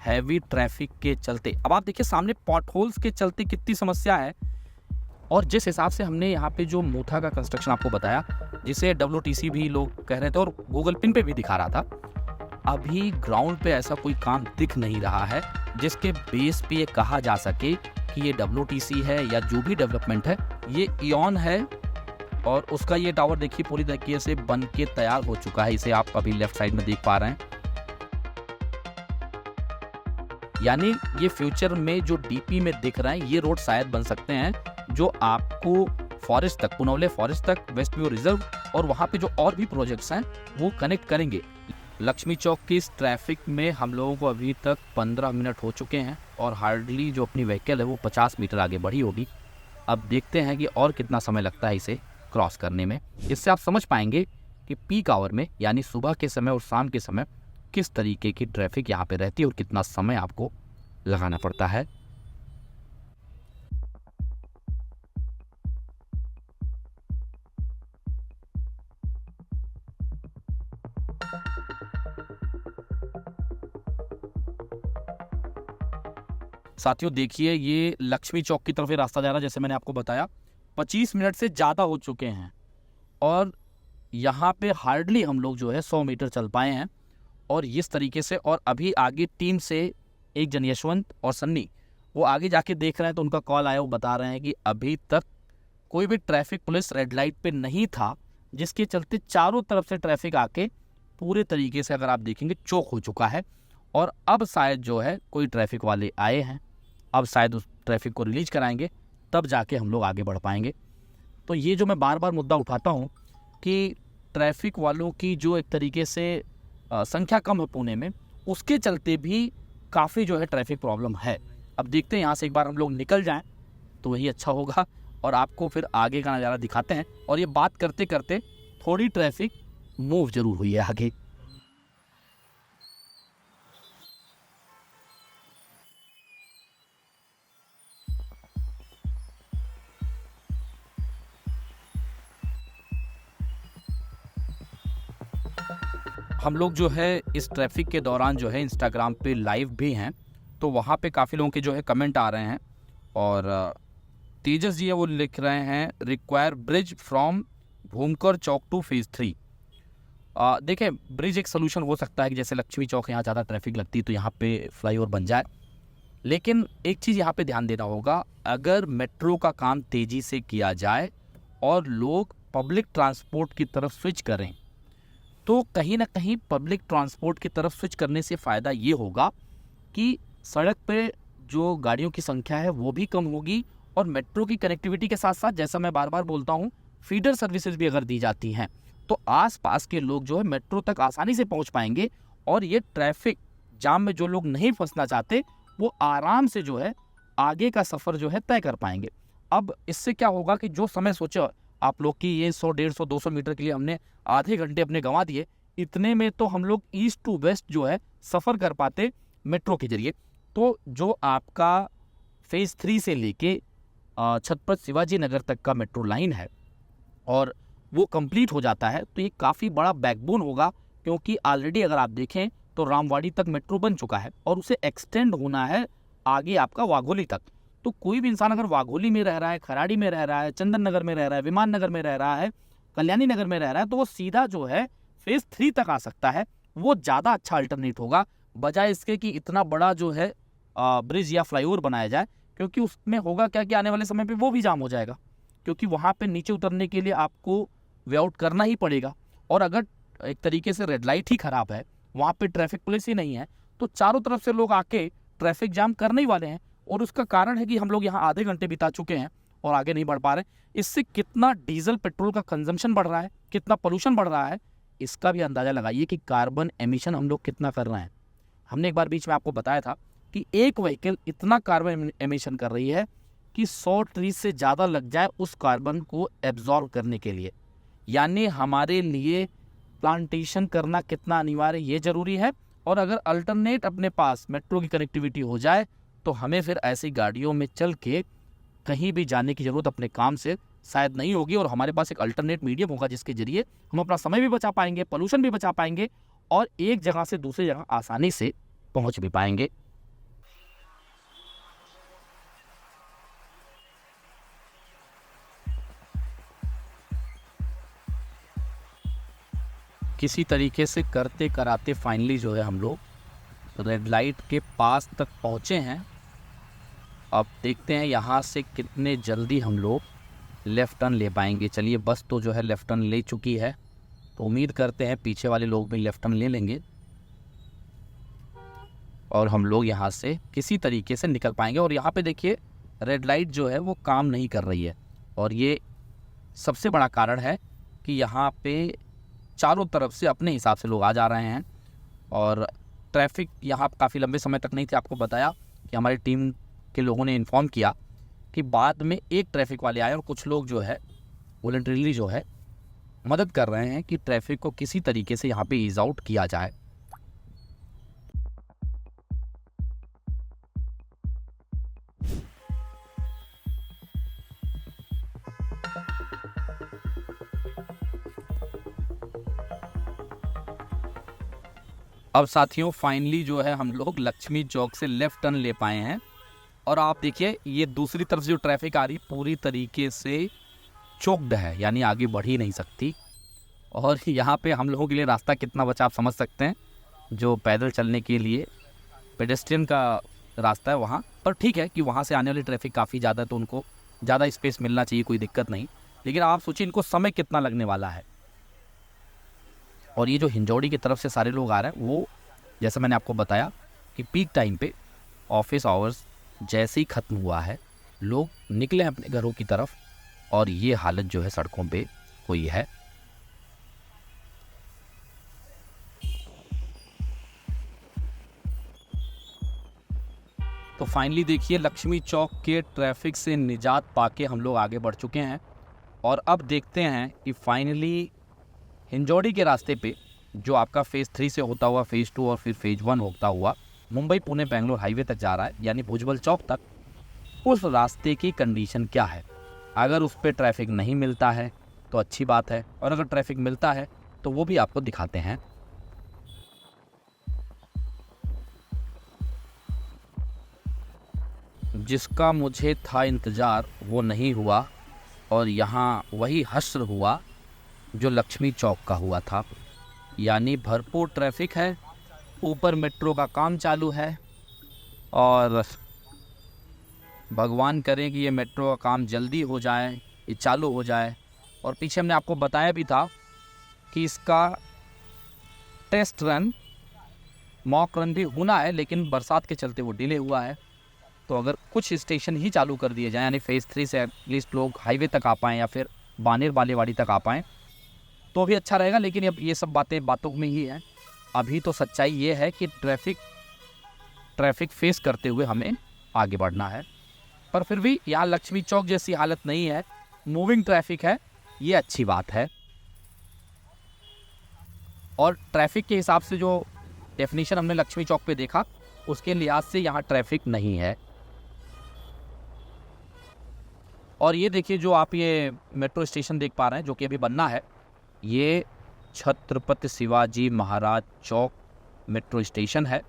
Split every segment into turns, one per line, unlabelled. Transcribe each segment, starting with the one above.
Heavy traffic के चलते। अब आप देखिए सामने पॉटहोल्स के चलते कितनी समस्या है। और जिस हिसाब से हमने यहाँ पे जो मोथा का कंस्ट्रक्शन आपको बताया, जिसे WTC भी लोग कह रहे थे और गूगल पिन पे भी दिखा रहा था, अभी ग्राउंड पे ऐसा कोई काम दिख नहीं रहा है जिसके बेस पे ये कहा जा सके कि ये WTC है या जो भी डेवलपमेंट है ये इॉन है। और उसका ये टावर देखिए पूरी तरीके से बन के तैयार हो चुका है। इसे आप अभी लेफ्ट साइड में देख पा रहे हैं। यानी ये फ्यूचर में जो DP में दिख रहा है ये रोड शायद बन सकते हैं जो आपको फॉरेस्ट तक, पुनौले फॉरेस्ट तक, वेस्ट व्यू रिजर्व और वहाँ पे जो और भी प्रोजेक्ट्स हैं वो कनेक्ट करेंगे। लक्ष्मी चौक की इस ट्रैफिक में हम लोगों को अभी तक 15 मिनट हो चुके हैं और हार्डली जो अपनी व्हीकल है वो 50 मीटर आगे बढ़ी होगी। अब देखते हैं कि और कितना समय लगता है इसे क्रॉस करने में। इससे आप समझ पाएंगे कि पीक आवर में यानी सुबह के समय और शाम के समय किस तरीके की ट्रैफिक यहाँ पे रहती है और कितना समय आपको लगाना पड़ता है। साथियों देखिए ये लक्ष्मी चौक की तरफ रास्ता जा रहा है। जैसे मैंने आपको बताया 25 मिनट से ज़्यादा हो चुके हैं और यहाँ पे हार्डली हम लोग जो है 100 मीटर चल पाए हैं। और इस तरीके से और अभी आगे टीम से एक जन यशवंत और सन्नी वो आगे जाके देख रहे हैं तो उनका कॉल आया, वो बता रहे हैं कि अभी तक कोई भी ट्रैफिक पुलिस रेड लाइट पे नहीं था, जिसके चलते चारों तरफ से ट्रैफिक आके पूरे तरीके से अगर आप देखेंगे चौक हो चुका है। और अब शायद जो है कोई ट्रैफिक वाले आए हैं, अब शायद उस ट्रैफिक को रिलीज कराएंगे, तब जाके हम लोग आगे बढ़ पाएंगे। तो ये जो मैं बार बार मुद्दा उठाता हूँ कि ट्रैफिक वालों की जो एक तरीके से संख्या कम है पुणे में, उसके चलते भी काफ़ी जो है ट्रैफिक प्रॉब्लम है। अब देखते हैं यहाँ से एक बार हम लोग निकल जाएं तो वही अच्छा होगा और आपको फिर आगे का नज़ारा दिखाते हैं। और ये बात करते करते थोड़ी ट्रैफिक मूव जरूर हुई है आगे। हम लोग जो है इस ट्रैफिक के दौरान जो है इंस्टाग्राम पे लाइव भी हैं, तो वहाँ पे काफ़ी लोगों के जो है कमेंट आ रहे हैं। और तेजस जी है वो लिख रहे हैं require bridge from Bhumkar Chowk two phase 3। देखें ब्रिज एक सोल्यूशन हो सकता है कि जैसे लक्ष्मी चौक यहाँ ज़्यादा ट्रैफिक लगती है तो यहाँ पे फ्लाईओवर बन जाए। लेकिन एक चीज़ यहाँ पे ध्यान देना होगा, अगर मेट्रो का काम तेज़ी से किया जाए और लोग पब्लिक ट्रांसपोर्ट की तरफ स्विच करें तो कहीं ना कहीं पब्लिक ट्रांसपोर्ट की तरफ स्विच करने से फ़ायदा ये होगा कि सड़क पे जो गाड़ियों की संख्या है वो भी कम होगी और मेट्रो की कनेक्टिविटी के साथ साथ, जैसा मैं बार बार बोलता हूँ, फीडर सर्विसेज भी अगर दी जाती हैं तो आसपास के लोग जो है मेट्रो तक आसानी से पहुँच पाएंगे और ये ट्रैफिक जाम में जो लोग नहीं फंसना चाहते वो आराम से जो है आगे का सफ़र जो है तय कर पाएंगे। अब इससे क्या होगा कि जो समय सोचा आप लोग की ये 100, 150, 200 मीटर के लिए हमने आधे घंटे अपने गंवा दिए, इतने में तो हम लोग ईस्ट टू वेस्ट जो है सफ़र कर पाते मेट्रो के जरिए। तो जो आपका फेज़ 3 से लेके छत्रपति शिवाजी नगर तक का मेट्रो लाइन है और वो कंप्लीट हो जाता है तो ये काफ़ी बड़ा बैकबोन होगा, क्योंकि ऑलरेडी अगर आप देखें तो रामवाड़ी तक मेट्रो बन चुका है और उसे एक्सटेंड होना है आगे आपका वाघोली तक। तो कोई भी इंसान अगर वाघोली में रह रहा है, खराड़ी में रह रहा है, चंदन नगर में रह रहा है, विमान नगर में रह रहा है, कल्याणी नगर में रह रहा है, तो वो सीधा जो है फेज़ 3 तक आ सकता है। वो ज़्यादा अच्छा अल्टरनेट होगा बजाय इसके कि इतना बड़ा जो है ब्रिज या फ्लाईओवर बनाया जाए, क्योंकि उसमें होगा क्या कि आने वाले समय पे वो भी जाम हो जाएगा, क्योंकि वहाँ पे नीचे उतरने के लिए आपको वे आउट करना ही पड़ेगा। और अगर एक तरीके से रेड लाइट ही ख़राब है, वहाँ पे ट्रैफिक पुलिस ही नहीं है, तो चारों तरफ से लोग आके ट्रैफिक जाम करने ही वाले हैं। और उसका कारण है कि हम लोग यहाँ आधे घंटे बिता चुके हैं और आगे नहीं बढ़ पा रहे। इससे कितना डीजल पेट्रोल का कंजम्पशन बढ़ रहा है, कितना पोल्यूशन बढ़ रहा है, इसका भी अंदाज़ा लगाइए कि कार्बन एमिशन हम लोग कितना कर रहे हैं। हमने एक बार बीच में आपको बताया था कि एक व्हीकल इतना कार्बन एमिशन कर रही है कि 100 ट्री से ज़्यादा लग जाए उस कार्बन को एब्जॉर्ब करने के लिए। यानी हमारे लिए प्लांटेशन करना कितना अनिवार्य ये ज़रूरी है। और अगर अल्टरनेट अपने पास मेट्रो की कनेक्टिविटी हो जाए तो हमें फिर ऐसी गाड़ियों में चल के कहीं भी जाने की ज़रूरत अपने काम से शायद नहीं होगी और हमारे पास एक अल्टरनेट मीडियम होगा जिसके ज़रिए हम अपना समय भी बचा पाएंगे, पोल्यूशन भी बचा पाएंगे और एक जगह से दूसरी जगह आसानी से पहुंच भी पाएंगे। किसी तरीके से करते कराते फाइनली जो है हम लोग रेड लाइट के पास तक पहुँचे हैं। अब देखते हैं यहाँ से कितने जल्दी हम लोग लेफ़्ट टर्न ले पाएंगे। चलिए, बस तो जो है लेफ़्ट टर्न ले चुकी है, तो उम्मीद करते हैं पीछे वाले लोग भी लेफ़्ट टर्न ले लेंगे और हम लोग यहाँ से किसी तरीके से निकल पाएंगे। और यहाँ पे देखिए रेड लाइट जो है वो काम नहीं कर रही है, और ये सबसे बड़ा कारण है कि यहाँ पे चारों तरफ से अपने हिसाब से लोग आ जा रहे हैं और ट्रैफिक यहाँ काफ़ी लंबे समय तक नहीं थे। आपको बताया कि हमारी टीम के लोगों ने इन्फॉर्म किया कि बाद में एक ट्रैफिक वाले आए और कुछ लोग जो है वॉलंटरीली जो है मदद कर रहे हैं कि ट्रैफिक को किसी तरीके से यहाँ पे ईज आउट किया जाए। अब साथियों फाइनली जो है हम लोग लक्ष्मी चौक से लेफ़्ट टर्न ले पाए हैं, और आप देखिए ये दूसरी तरफ जो ट्रैफिक आ रही पूरी तरीके से चोक्ड है, यानी आगे बढ़ ही नहीं सकती। और यहाँ पे हम लोगों के लिए रास्ता कितना बचा आप समझ सकते हैं। जो पैदल चलने के लिए पेडेस्ट्रियन का रास्ता है वहाँ पर, ठीक है कि वहाँ से आने वाली ट्रैफिक काफ़ी ज़्यादा है तो उनको ज़्यादा स्पेस मिलना चाहिए, कोई दिक्कत नहीं। लेकिन आप सोचिए इनको समय कितना लगने वाला है। और ये जो हिंजौड़ी की तरफ से सारे लोग आ रहे हैं, वो जैसे मैंने आपको बताया कि पीक टाइम पे ऑफिस आवर्स जैसे ही ख़त्म हुआ है, लोग निकले अपने घरों की तरफ, और ये हालत जो है सड़कों पे हुई है। तो फाइनली देखिए लक्ष्मी चौक के ट्रैफिक से निजात पाके हम लोग आगे बढ़ चुके हैं, और अब देखते हैं कि फाइनली हिंजौड़ी के रास्ते पे जो आपका फ़ेज़ 3 से होता हुआ फ़ेज़ 2 और फिर फ़ेज़ 1 होता हुआ मुंबई पुणे बेंगलोर हाईवे तक जा रहा है, यानी भुजबल चौक तक, उस रास्ते की कंडीशन क्या है। अगर उस पर ट्रैफिक नहीं मिलता है तो अच्छी बात है, और अगर ट्रैफिक मिलता है तो वो भी आपको दिखाते हैं। जिसका मुझे था इंतज़ार वो नहीं हुआ, और यहाँ वही हश्र हुआ जो लक्ष्मी चौक का हुआ था, यानी भरपूर ट्रैफिक है, ऊपर मेट्रो का काम चालू है, और भगवान करें कि ये मेट्रो का काम जल्दी हो जाए, ये चालू हो जाए। और पीछे हमने आपको बताया भी था कि इसका टेस्ट रन, मॉक रन भी होना है, लेकिन बरसात के चलते वो डिले हुआ है। तो अगर कुछ स्टेशन ही चालू कर दिए जाएँ, यानी फ़ेज़ 3 से एटलीस्ट लोग हाईवे तक आ पाएँ या फिर बानेर बालेवाड़ी तक आ पाएँ, तो भी अच्छा रहेगा। लेकिन अब ये सब बातें बातों में ही हैं। अभी तो सच्चाई ये है कि ट्रैफिक फेस करते हुए हमें आगे बढ़ना है। पर फिर भी यहाँ लक्ष्मी चौक जैसी हालत नहीं है, मूविंग ट्रैफिक है, ये अच्छी बात है। और ट्रैफिक के हिसाब से जो डेफिनेशन हमने लक्ष्मी चौक पे देखा, उसके लिहाज से यहाँ ट्रैफिक नहीं है। और ये देखिए जो आप ये मेट्रो स्टेशन देख पा रहे हैं जो कि अभी बनना है, ये छत्रपति शिवाजी महाराज चौक मेट्रो स्टेशन है,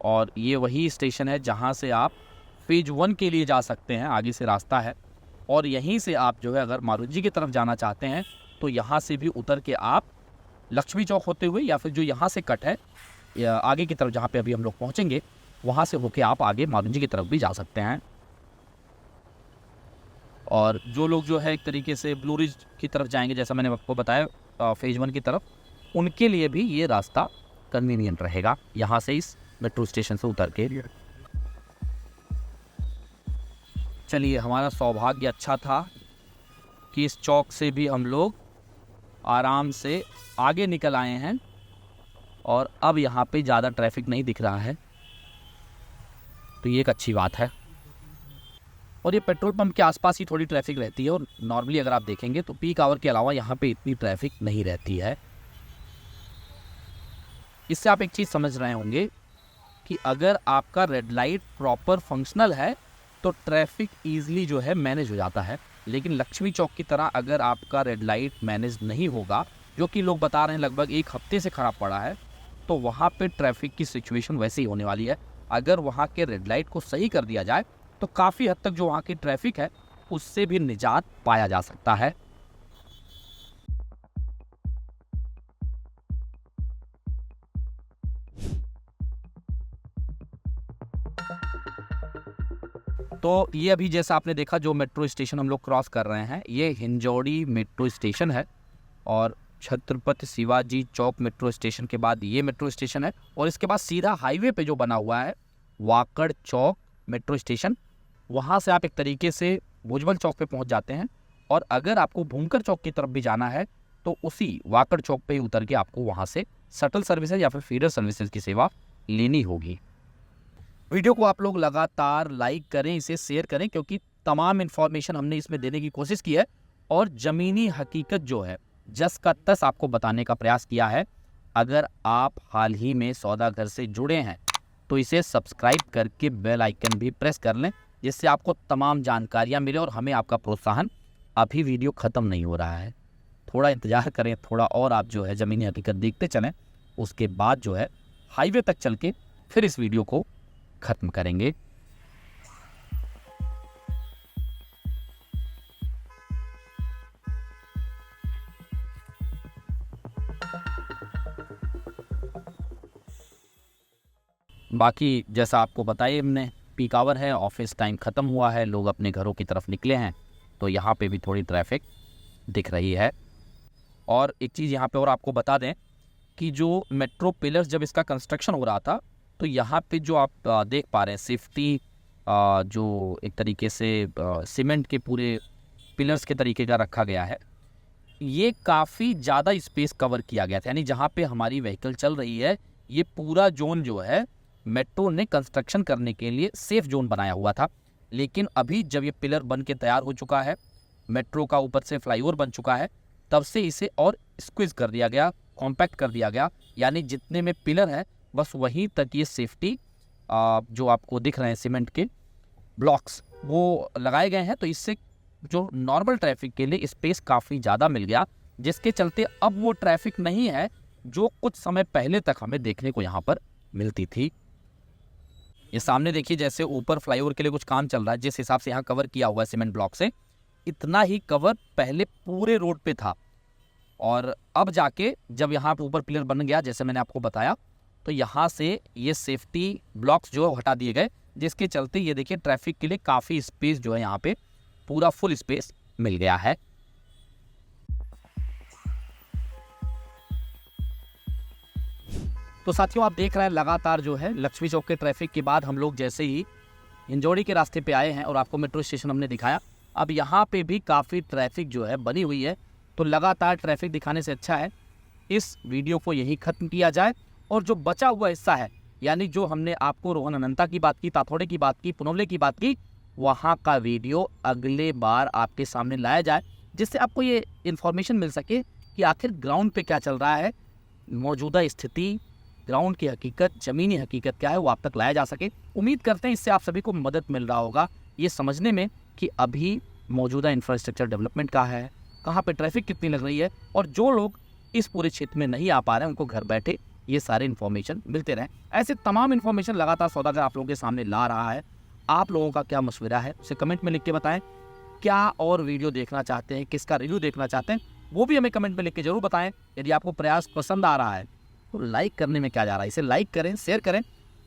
और ये वही स्टेशन है जहाँ से आप फ़ेज़ 1 के लिए जा सकते हैं, आगे से रास्ता है। और यहीं से आप जो है अगर मारुंजी की तरफ जाना चाहते हैं तो यहाँ से भी उतर के आप लक्ष्मी चौक होते हुए, या फिर जो यहाँ से कट है या आगे की तरफ जहाँ पे अभी हम लोग पहुँचेंगे, वहाँ से होके आप आगे मारुंजी की तरफ भी जा सकते हैं। और जो लोग जो है एक तरीके से ब्लू रिज की तरफ जाएंगे, जैसा मैंने आपको बताया फ़ेज़ 1 की तरफ, उनके लिए भी ये रास्ता कन्वीनियंट रहेगा यहाँ से इस मेट्रो स्टेशन से उतर के। चलिए, हमारा सौभाग्य अच्छा था कि इस चौक से भी हम लोग आराम से आगे निकल आए हैं, और अब यहाँ पे ज़्यादा ट्रैफिक नहीं दिख रहा है, तो ये एक अच्छी बात है। और ये पेट्रोल पंप के आसपास ही थोड़ी ट्रैफिक रहती है, और नॉर्मली अगर आप देखेंगे तो पीक आवर के अलावा यहाँ पे इतनी ट्रैफिक नहीं रहती है। इससे आप एक चीज़ समझ रहे होंगे कि अगर आपका रेड लाइट प्रॉपर फंक्शनल है तो ट्रैफिक ईजिली जो है मैनेज हो जाता है। लेकिन लक्ष्मी चौक की तरह अगर आपका रेड लाइट मैनेज नहीं होगा, जो कि लोग बता रहे हैं लगभग 1 हफ्ते से ख़राब पड़ा है, तो वहाँ पे ट्रैफिक की सिचुएशन वैसे ही होने वाली है। अगर वहाँ के रेड लाइट को सही कर दिया जाए तो काफ़ी हद तक जो वहाँ की ट्रैफिक है उससे भी निजात पाया जा सकता है। तो ये अभी जैसा आपने देखा जो मेट्रो स्टेशन हम लोग क्रॉस कर रहे हैं, ये हिंजौड़ी मेट्रो स्टेशन है और छत्रपति शिवाजी चौक मेट्रो स्टेशन के बाद ये मेट्रो स्टेशन है और इसके बाद सीधा हाईवे पे जो बना हुआ है वाकड़ चौक मेट्रो स्टेशन, वहाँ से आप एक तरीके से भुजबल चौक पे पहुँच जाते हैं। और अगर आपको भूमकर चौक की तरफ भी जाना है तो उसी वाकड़ चौक पे ही उतर के आपको वहाँ से शटल सर्विसेज या फिर फीडर सर्विसेज की सेवा लेनी होगी। वीडियो को आप लोग लगातार लाइक करें, इसे शेयर करें, क्योंकि तमाम इन्फॉर्मेशन हमने इसमें देने की कोशिश की है और ज़मीनी हकीकत जो है जस का तस आपको बताने का प्रयास किया है। अगर आप हाल ही में सौदागर से जुड़े हैं तो इसे सब्सक्राइब करके बेल आइकन भी प्रेस कर लें, जिससे आपको तमाम जानकारियाँ मिले और हमें आपका प्रोत्साहन। अभी वीडियो ख़त्म नहीं हो रहा है, थोड़ा इंतज़ार करें, थोड़ा और आप जो है ज़मीनी हकीकत देखते चलें, उसके बाद जो है हाईवे तक चल के फिर इस वीडियो को ख़त्म करेंगे। बाकी जैसा आपको बताइए हमने, पीक आवर है, ऑफिस टाइम ख़त्म हुआ है, लोग अपने घरों की तरफ निकले हैं, तो यहाँ पे भी थोड़ी ट्रैफिक दिख रही है। और एक चीज़ यहाँ पे और आपको बता दें कि जो मेट्रो पिलर्स जब इसका कंस्ट्रक्शन हो रहा था तो यहाँ पे जो आप देख पा रहे हैं सेफ्टी, जो एक तरीके से सीमेंट के पूरे पिलर्स के तरीके का रखा गया है, ये काफ़ी ज़्यादा स्पेस कवर किया गया था। यानी जहाँ पे हमारी व्हीकल चल रही है ये पूरा जोन जो है मेट्रो ने कंस्ट्रक्शन करने के लिए सेफ जोन बनाया हुआ था। लेकिन अभी जब ये पिलर बन के तैयार हो चुका है, मेट्रो का ऊपर से फ्लाईओवर बन चुका है, तब से इसे और स्क्वीज कर दिया गया, कॉम्पैक्ट कर दिया गया। यानी जितने में पिलर है बस वहीं तक ये सेफ्टी जो आपको दिख रहे हैं सीमेंट के ब्लॉक्स वो लगाए गए हैं। तो इससे जो नॉर्मल ट्रैफिक के लिए स्पेस काफ़ी ज़्यादा मिल गया, जिसके चलते अब वो ट्रैफिक नहीं है जो कुछ समय पहले तक हमें देखने को यहाँ पर मिलती थी। ये सामने देखिए, जैसे ऊपर फ्लाईओवर के लिए कुछ काम चल रहा है, जिस हिसाब से यहाँ कवर किया हुआ है सीमेंट ब्लॉक से, इतना ही कवर पहले पूरे रोड पे था। और अब जाके जब यहाँ पे ऊपर पिलर बन गया, जैसे मैंने आपको बताया, तो यहाँ से ये सेफ्टी ब्लॉक्स जो है हटा दिए गए, जिसके चलते ये देखिए ट्रैफिक के लिए काफ़ी स्पेस जो है यहाँ पे पूरा फुल स्पेस मिल गया है। तो साथियों आप देख रहे हैं लगातार जो है लक्ष्मी चौक के ट्रैफिक के बाद हम लोग जैसे ही हिंजौड़ी के रास्ते पे आए हैं और आपको मेट्रो स्टेशन हमने दिखाया, अब यहाँ पे भी काफ़ी ट्रैफिक जो है बनी हुई है। तो लगातार ट्रैफिक दिखाने से अच्छा है इस वीडियो को यही ख़त्म किया जाए और जो बचा हुआ हिस्सा है, यानी जो हमने आपको रोहन अनंता की बात की, ताथोड़े की बात की, पुनवले की बात की, वहाँ का वीडियो अगले बार आपके सामने लाया जाए, जिससे आपको ये इन्फॉर्मेशन मिल सके कि आखिर ग्राउंड पे क्या चल रहा है, मौजूदा स्थिति, ग्राउंड की हकीकत, ज़मीनी हकीकत क्या है, वो आप तक लाया जा सके। उम्मीद करते हैं इससे आप सभी को मदद मिल रहा होगा ये समझने में कि अभी मौजूदा इंफ्रास्ट्रक्चर डेवलपमेंट कहाँ है, कहाँ पे ट्रैफिक कितनी लग रही है, और जो लोग इस पूरे क्षेत्र में नहीं आ पा रहे हैं उनको घर बैठे ये सारे इन्फॉर्मेशन मिलते रहें। ऐसे तमाम इन्फॉर्मेशन लगातार सौदागर आप लोगों के सामने ला रहा है। आप लोगों का क्या मशवरा है उसे कमेंट में लिख के बताएं। क्या और वीडियो देखना चाहते हैं, किसका रिव्यू देखना चाहते हैं, वो भी हमें कमेंट में लिख के जरूर बताएं। यदि आपको प्रयास पसंद आ रहा है तो लाइक करने में क्या जा रहा है, इसे लाइक करें, शेयर करें,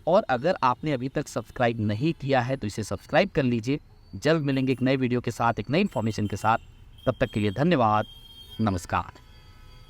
और अगर आपने अभी तक सब्सक्राइब नहीं किया है तो इसे सब्सक्राइब कर लीजिए। जल्द मिलेंगे एक नए वीडियो के साथ, एक नई इन्फॉर्मेशन के साथ। तब तक के लिए धन्यवाद, नमस्कार।